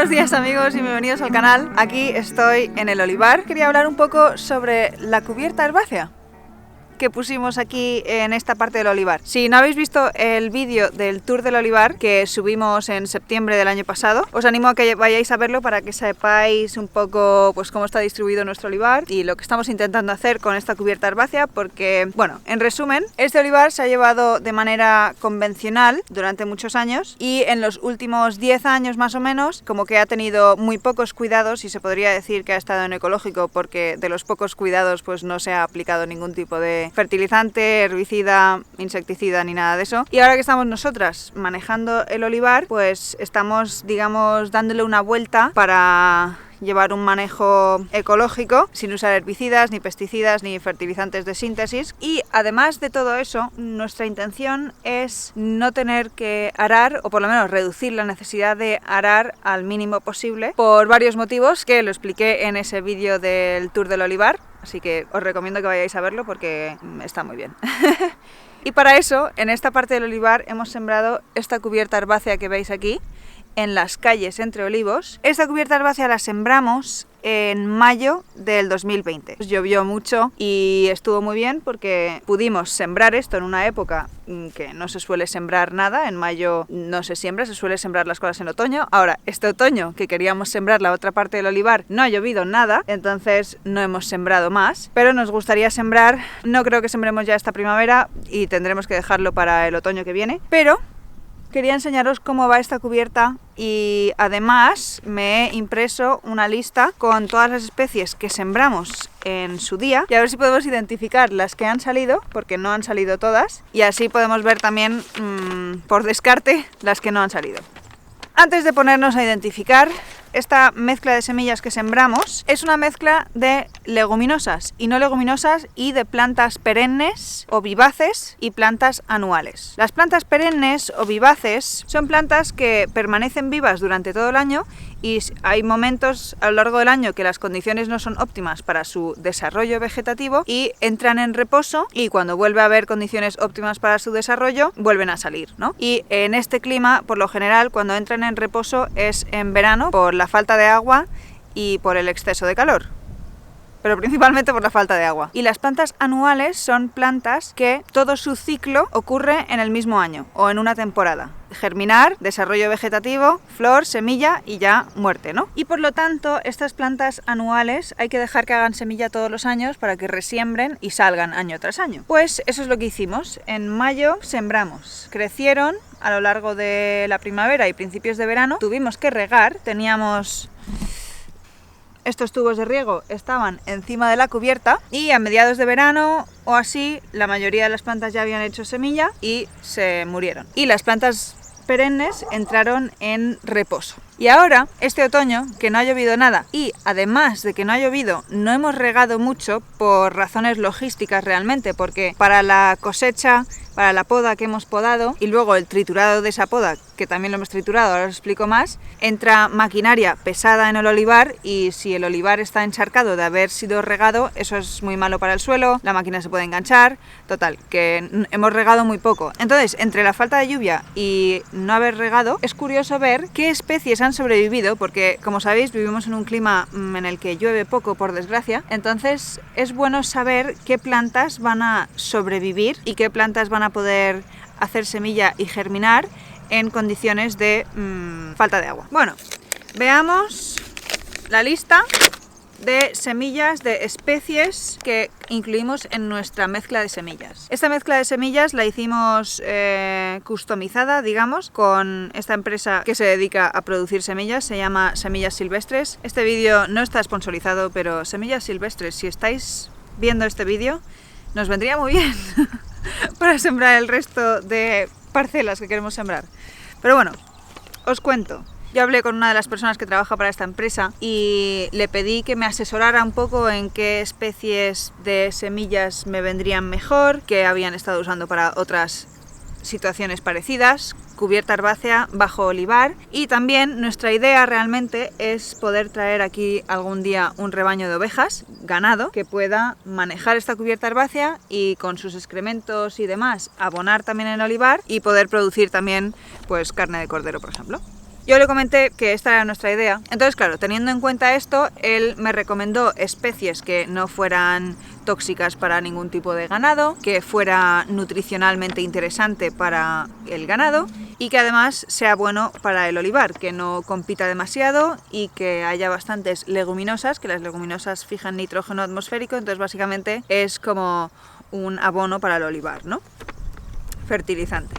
Buenos días amigos y bienvenidos al canal. Aquí estoy en el olivar. Quería hablar un poco sobre la cubierta herbácea que pusimos aquí en esta parte del olivar. Si no habéis visto el vídeo del tour del olivar que subimos en septiembre del año pasado, os animo a que vayáis a verlo para que sepáis un poco pues cómo está distribuido nuestro olivar y lo que estamos intentando hacer con esta cubierta herbácea, porque, bueno, en resumen, este olivar se ha llevado de manera convencional durante muchos años y en los últimos 10 años más o menos como que ha tenido muy pocos cuidados y se podría decir que ha estado en ecológico, porque de los pocos cuidados pues no se ha aplicado ningún tipo de fertilizante, herbicida, insecticida ni nada de eso. Y ahora que estamos nosotras manejando el olivar, pues estamos, digamos, dándole una vuelta para llevar un manejo ecológico sin usar herbicidas, ni pesticidas, ni fertilizantes de síntesis. Y además de todo eso, nuestra intención es no tener que arar, o por lo menos reducir la necesidad de arar al mínimo posible, por varios motivos que lo expliqué en ese vídeo del tour del olivar. Así que os recomiendo que vayáis a verlo porque está muy bien. Y para eso, en esta parte del olivar hemos sembrado esta cubierta herbácea que veis aquí, en las calles entre olivos. Esta cubierta herbácea la sembramos en mayo del 2020. Llovió mucho y estuvo muy bien porque pudimos sembrar esto en una época que no se suele sembrar nada. En mayo no se siembra, se suele sembrar las cosas en otoño. Ahora, este otoño que queríamos sembrar la otra parte del olivar, no ha llovido nada, entonces no hemos sembrado más, pero nos gustaría sembrar. No creo que sembremos ya esta primavera y tendremos que dejarlo para el otoño que viene, pero quería enseñaros cómo va esta cubierta y además me he impreso una lista con todas las especies que sembramos en su día y a ver si podemos identificar las que han salido, porque no han salido todas, y así podemos ver también por descarte las que no han salido. Antes de ponernos a identificar, esta mezcla de semillas que sembramos es una mezcla de leguminosas y no leguminosas y de plantas perennes o vivaces y plantas anuales. Las plantas perennes o vivaces son plantas que permanecen vivas durante todo el año y hay momentos a lo largo del año que las condiciones no son óptimas para su desarrollo vegetativo y entran en reposo, y cuando vuelve a haber condiciones óptimas para su desarrollo vuelven a salir, ¿no? Y en este clima, por lo general, cuando entran en reposo es en verano por la falta de agua y por el exceso de calor, pero principalmente por la falta de agua. Y las plantas anuales son plantas que todo su ciclo ocurre en el mismo año o en una temporada. Germinar, desarrollo vegetativo, flor, semilla y ya muerte, ¿no? Y por lo tanto, estas plantas anuales hay que dejar que hagan semilla todos los años para que resiembren y salgan año tras año. Pues eso es lo que hicimos. En mayo sembramos. Crecieron a lo largo de la primavera y principios de verano. Tuvimos que regar. Teníamos estos tubos de riego, estaban encima de la cubierta y a mediados de verano o así la mayoría de las plantas ya habían hecho semilla y se murieron. Y las plantas perennes entraron en reposo. Y ahora, este otoño, que no ha llovido nada y además de que no ha llovido, no hemos regado mucho por razones logísticas realmente, porque para la cosecha, para la poda que hemos podado y luego el triturado de esa poda, que también lo hemos triturado, ahora os explico más, entra maquinaria pesada en el olivar y si el olivar está encharcado de haber sido regado, eso es muy malo para el suelo, la máquina se puede enganchar, total, que hemos regado muy poco. Entonces, entre la falta de lluvia y no haber regado, es curioso ver qué especies han sobrevivido, porque como sabéis vivimos en un clima en el que llueve poco, por desgracia. Entonces es bueno saber qué plantas van a sobrevivir y qué plantas van a poder hacer semilla y germinar en condiciones de falta de agua. Bueno, veamos la lista de semillas de especies que incluimos en nuestra mezcla de semillas. Esta mezcla de semillas la hicimos customizada, digamos, con esta empresa que se dedica a producir semillas, se llama Semillas Silvestres. Este vídeo no está sponsorizado, pero Semillas Silvestres, si estáis viendo este vídeo, nos vendría muy bien para sembrar el resto de parcelas que queremos sembrar. Pero bueno, os cuento. Yo hablé con una de las personas que trabaja para esta empresa y le pedí que me asesorara un poco en qué especies de semillas me vendrían mejor, que habían estado usando para otras situaciones parecidas, cubierta herbácea bajo olivar. Y también nuestra idea realmente es poder traer aquí algún día un rebaño de ovejas, ganado, que pueda manejar esta cubierta herbácea y con sus excrementos y demás abonar también en olivar y poder producir también pues carne de cordero, por ejemplo. Yo le comenté que esta era nuestra idea. Entonces, claro, teniendo en cuenta esto, él me recomendó especies que no fueran tóxicas para ningún tipo de ganado, que fuera nutricionalmente interesante para el ganado y que además sea bueno para el olivar, que no compita demasiado y que haya bastantes leguminosas, que las leguminosas fijan nitrógeno atmosférico, entonces básicamente es como un abono para el olivar, ¿no? Fertilizante.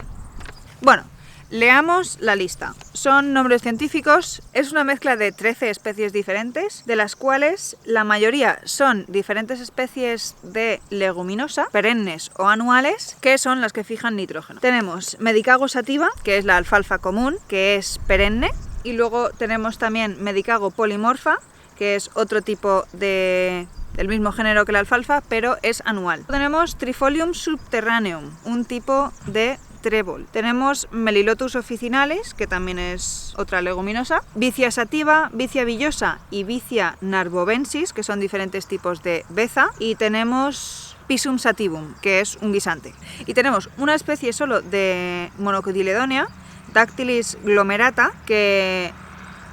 Bueno, leamos la lista. Son nombres científicos, es una mezcla de 13 especies diferentes, de las cuales la mayoría son diferentes especies de leguminosa, perennes o anuales, que son las que fijan nitrógeno. Tenemos Medicago sativa, que es la alfalfa común, que es perenne, y luego tenemos también Medicago polymorpha, que es otro tipo del mismo género que la alfalfa, pero es anual. Tenemos Trifolium subterraneum, un tipo de trébol. Tenemos Melilotus officinalis, que también es otra leguminosa, Vicia sativa, Vicia villosa y Vicia narbovensis, que son diferentes tipos de beza, y tenemos Pisum sativum, que es un guisante. Y tenemos una especie solo de Monocotyledonea, Dactylis glomerata, que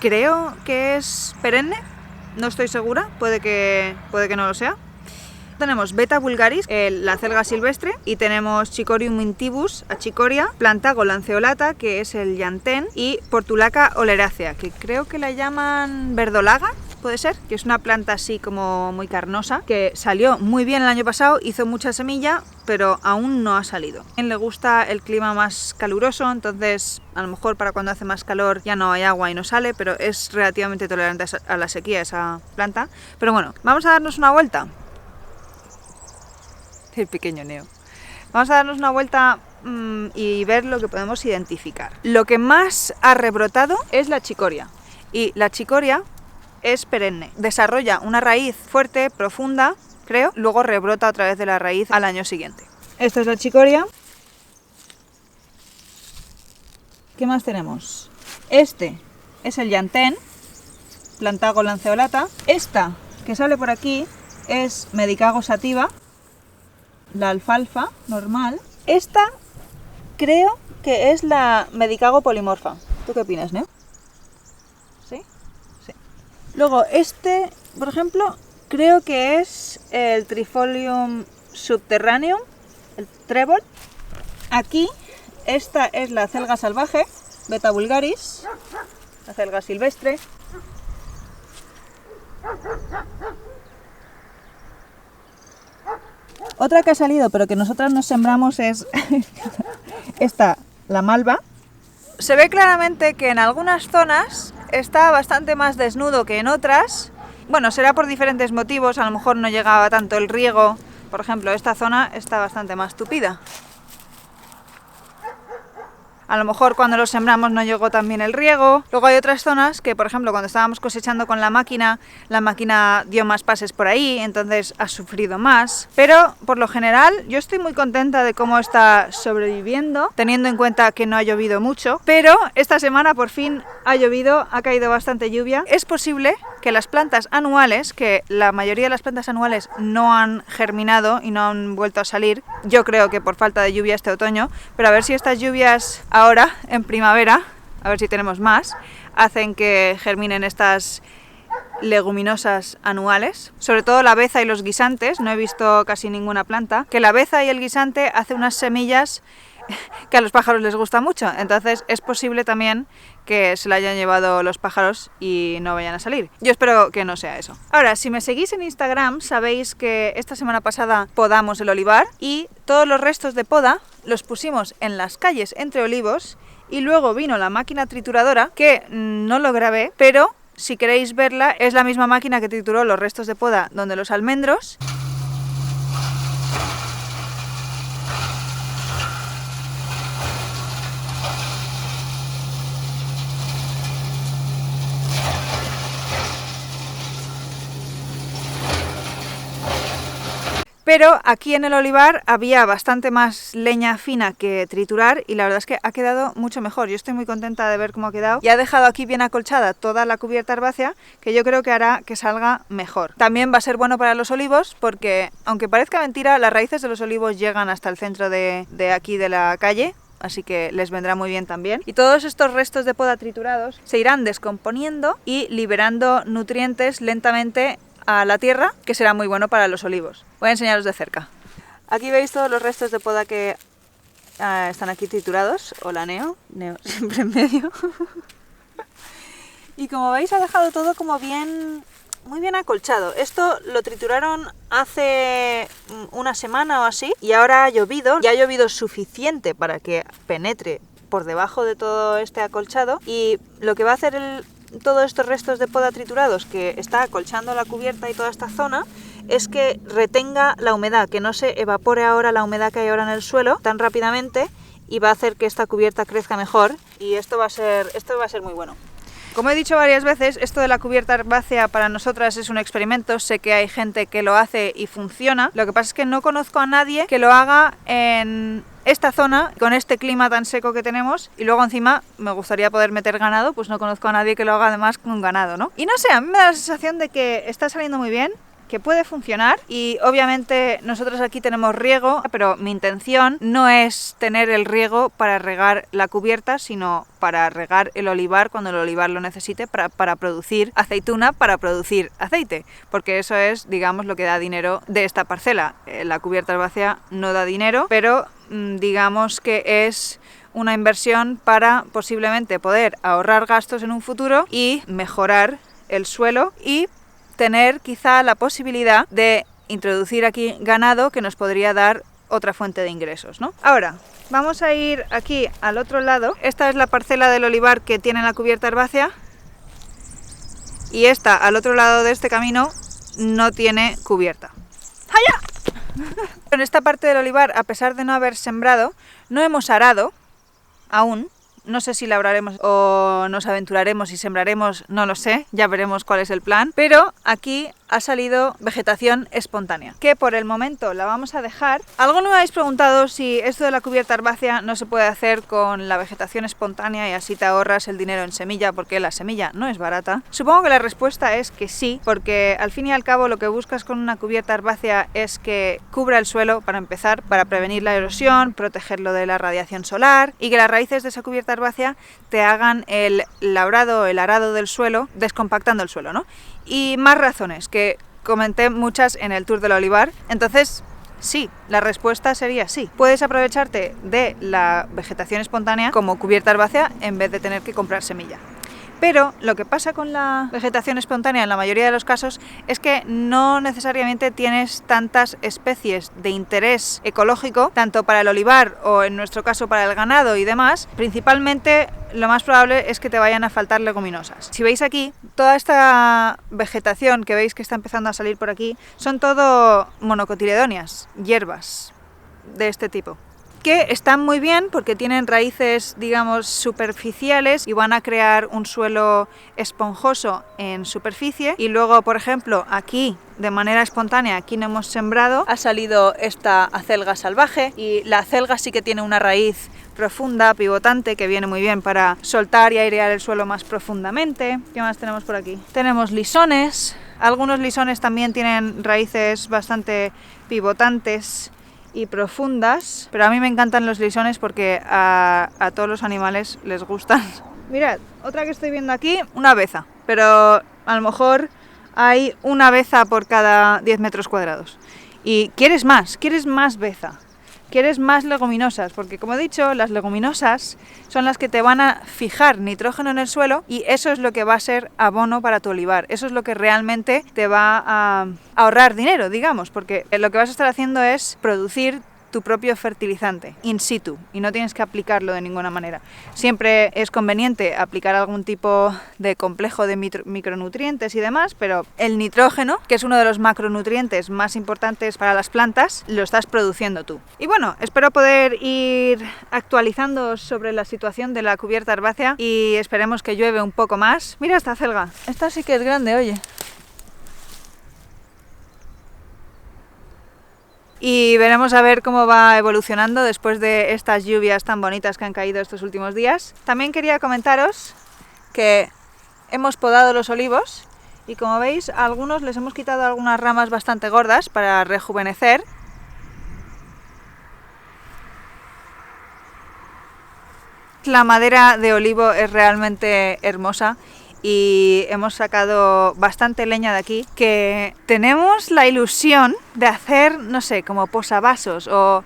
creo que es perenne, no estoy segura, puede que no lo sea. Tenemos Beta vulgaris, la acelga silvestre, y tenemos Chicorium intibus, achicoria, Plantago lanceolata, que es el llantén, y Portulaca oleracea, que creo que la llaman verdolaga, puede ser, que es una planta así como muy carnosa, que salió muy bien el año pasado, hizo mucha semilla, pero aún no ha salido. A quien le gusta el clima más caluroso, entonces a lo mejor para cuando hace más calor ya no hay agua y no sale, pero es relativamente tolerante a la sequía esa planta. Pero bueno, vamos a darnos una vuelta. El pequeño Neo. Vamos a darnos una vuelta y ver lo que podemos identificar. Lo que más ha rebrotado es la chicoria. Y la chicoria es perenne. Desarrolla una raíz fuerte, profunda, creo, luego rebrota otra vez de la raíz al año siguiente. Esta es la chicoria. ¿Qué más tenemos? Este es el llantén, Plantago lanceolata. Esta que sale por aquí es Medicago sativa, la alfalfa normal. Esta creo que es la Medicago polymorpha. ¿Tú qué opinas, Neo? ¿Sí? Sí. Luego este, por ejemplo, creo que es el Trifolium subterraneum, el trébol. Aquí esta es la acelga salvaje, Beta vulgaris, la acelga silvestre. Otra que ha salido, pero que nosotras nos sembramos, es esta, la malva. Se ve claramente que en algunas zonas está bastante más desnudo que en otras. Bueno, será por diferentes motivos, a lo mejor no llegaba tanto el riego. Por ejemplo, esta zona está bastante más tupida. A lo mejor cuando lo sembramos no llegó tan bien el riego. Luego hay otras zonas que, por ejemplo, cuando estábamos cosechando con la máquina dio más pases por ahí, entonces ha sufrido más. Pero, por lo general, yo estoy muy contenta de cómo está sobreviviendo, teniendo en cuenta que no ha llovido mucho. Pero esta semana por fin ha llovido, ha caído bastante lluvia. Es posible que las plantas anuales, que la mayoría de las plantas anuales no han germinado y no han vuelto a salir, yo creo que por falta de lluvia este otoño, pero a ver si estas lluvias ahora, en primavera, a ver si tenemos más, hacen que germinen estas leguminosas anuales, sobre todo la beza y los guisantes. No he visto casi ninguna planta, que la beza y el guisante hace unas semillas que a los pájaros les gusta mucho, entonces es posible también que se la hayan llevado los pájaros y no vayan a salir. Yo espero que no sea eso. Ahora, si me seguís en Instagram, sabéis que esta semana pasada podamos el olivar y todos los restos de poda los pusimos en las calles entre olivos, y luego vino la máquina trituradora, que no lo grabé, pero si queréis verla, es la misma máquina que trituró los restos de poda donde los almendros. Pero aquí en el olivar había bastante más leña fina que triturar y la verdad es que ha quedado mucho mejor. Yo estoy muy contenta de ver cómo ha quedado y ha dejado aquí bien acolchada toda la cubierta herbácea, que yo creo que hará que salga mejor. También va a ser bueno para los olivos porque, aunque parezca mentira, las raíces de los olivos llegan hasta el centro de aquí de la calle, así que les vendrá muy bien también. Y todos estos restos de poda triturados se irán descomponiendo y liberando nutrientes lentamente a la tierra, que será muy bueno para los olivos. Voy a enseñaros de cerca. Aquí veis todos los restos de poda que están aquí triturados. Hola Neo siempre en medio. Y como veis ha dejado todo como muy bien acolchado. Esto lo trituraron hace una semana o así y ahora ha llovido. Ya ha llovido suficiente para que penetre por debajo de todo este acolchado y lo que va a hacer todos estos restos de poda triturados que está acolchando la cubierta y toda esta zona es que retenga la humedad, que no se evapore ahora la humedad que hay ahora en el suelo tan rápidamente y va a hacer que esta cubierta crezca mejor y esto va a ser muy bueno. Como he dicho varias veces, esto de la cubierta herbácea para nosotras es un experimento. Sé que hay gente que lo hace y funciona. Lo que pasa es que no conozco a nadie que lo haga en esta zona, con este clima tan seco que tenemos. Y luego encima me gustaría poder meter ganado, pues no conozco a nadie que lo haga además con ganado, ¿no? Y no sé, a mí me da la sensación de que está saliendo muy bien, que puede funcionar y obviamente nosotros aquí tenemos riego, pero mi intención no es tener el riego para regar la cubierta, sino para regar el olivar cuando el olivar lo necesite para producir aceituna, para producir aceite, porque eso es, digamos, lo que da dinero de esta parcela. La cubierta herbácea no da dinero, pero digamos que es una inversión para posiblemente poder ahorrar gastos en un futuro y mejorar el suelo y tener quizá la posibilidad de introducir aquí ganado que nos podría dar otra fuente de ingresos, ¿no? Ahora, vamos a ir aquí al otro lado. Esta es la parcela del olivar que tiene la cubierta herbácea y esta, al otro lado de este camino, no tiene cubierta. ¡Allá! En esta parte del olivar, a pesar de no haber sembrado, no hemos arado aún. No sé si labraremos o nos aventuraremos y sembraremos, no lo sé, ya veremos cuál es el plan. Pero aquí ha salido vegetación espontánea, que por el momento la vamos a dejar. Algunos me habéis preguntado si esto de la cubierta herbácea no se puede hacer con la vegetación espontánea y así te ahorras el dinero en semilla, porque la semilla no es barata. Supongo que la respuesta es que sí, porque al fin y al cabo lo que buscas con una cubierta herbácea es que cubra el suelo para empezar, para prevenir la erosión, protegerlo de la radiación solar y que las raíces de esa cubierta herbácea te hagan el labrado, el arado del suelo, descompactando el suelo, ¿no? Y más razones, que comenté muchas en el tour del olivar. Entonces, sí, la respuesta sería sí. Puedes aprovecharte de la vegetación espontánea como cubierta herbácea en vez de tener que comprar semilla. Pero lo que pasa con la vegetación espontánea en la mayoría de los casos es que no necesariamente tienes tantas especies de interés ecológico, tanto para el olivar o en nuestro caso para el ganado y demás. Principalmente lo más probable es que te vayan a faltar leguminosas. Si veis aquí, toda esta vegetación que veis que está empezando a salir por aquí son todo monocotiledóneas, hierbas de este tipo, que están muy bien porque tienen raíces, digamos, superficiales y van a crear un suelo esponjoso en superficie. Y luego, por ejemplo, aquí, de manera espontánea, aquí no hemos sembrado, ha salido esta acelga salvaje y la acelga sí que tiene una raíz profunda, pivotante, que viene muy bien para soltar y airear el suelo más profundamente. ¿Qué más tenemos por aquí? Tenemos lisones. Algunos lisones también tienen raíces bastante pivotantes y profundas, pero a mí me encantan los lisones porque a todos los animales les gustan. Mirad, otra que estoy viendo aquí, una beza, pero a lo mejor hay una beza por cada 10 metros cuadrados. Y quieres más beza, quieres más leguminosas, porque como he dicho, las leguminosas son las que te van a fijar nitrógeno en el suelo y eso es lo que va a ser abono para tu olivar. Eso es lo que realmente te va a ahorrar dinero, digamos, porque lo que vas a estar haciendo es producir tu propio fertilizante in situ y no tienes que aplicarlo de ninguna manera. Siempre es conveniente aplicar algún tipo de complejo de micronutrientes y demás, pero el nitrógeno, que es uno de los macronutrientes más importantes para las plantas, lo estás produciendo tú. Y bueno, espero poder ir actualizando sobre la situación de la cubierta herbácea y esperemos que llueve un poco más. Mira esta acelga, esta sí que es grande, oye. Y veremos a ver cómo va evolucionando después de estas lluvias tan bonitas que han caído estos últimos días. También quería comentaros que hemos podado los olivos y como veis a algunos les hemos quitado algunas ramas bastante gordas para rejuvenecer. La madera de olivo es realmente hermosa y hemos sacado bastante leña de aquí, que tenemos la ilusión de hacer, no sé, como posavasos o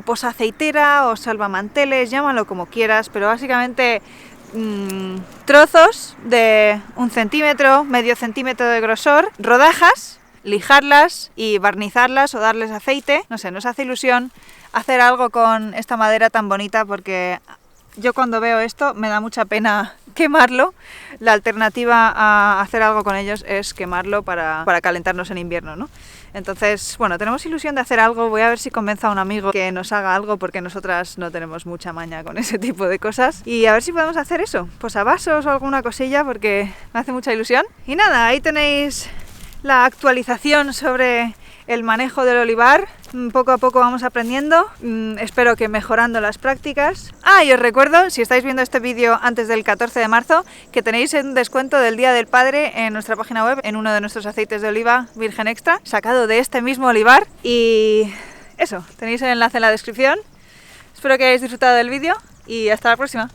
posaceitera o salvamanteles, llámalo como quieras, pero básicamente trozos de 1 centímetro, medio centímetro de grosor, rodajas, lijarlas y barnizarlas o darles aceite. No sé, nos hace ilusión hacer algo con esta madera tan bonita, porque yo cuando veo esto me da mucha pena quemarlo. La alternativa a hacer algo con ellos es quemarlo para calentarnos en invierno, ¿no? Entonces, bueno, tenemos ilusión de hacer algo. Voy a ver si convenzo a un amigo que nos haga algo, porque nosotras no tenemos mucha maña con ese tipo de cosas. Y a ver si podemos hacer eso, posavasos o alguna cosilla, porque me hace mucha ilusión. Y nada, ahí tenéis la actualización sobre el manejo del olivar. Poco a poco vamos aprendiendo, espero que mejorando las prácticas. Y os recuerdo, si estáis viendo este vídeo antes del 14 de marzo, que tenéis un descuento del Día del Padre en nuestra página web, en uno de nuestros aceites de oliva virgen extra, sacado de este mismo olivar. Y eso, tenéis el enlace en la descripción. Espero que hayáis disfrutado del vídeo y hasta la próxima.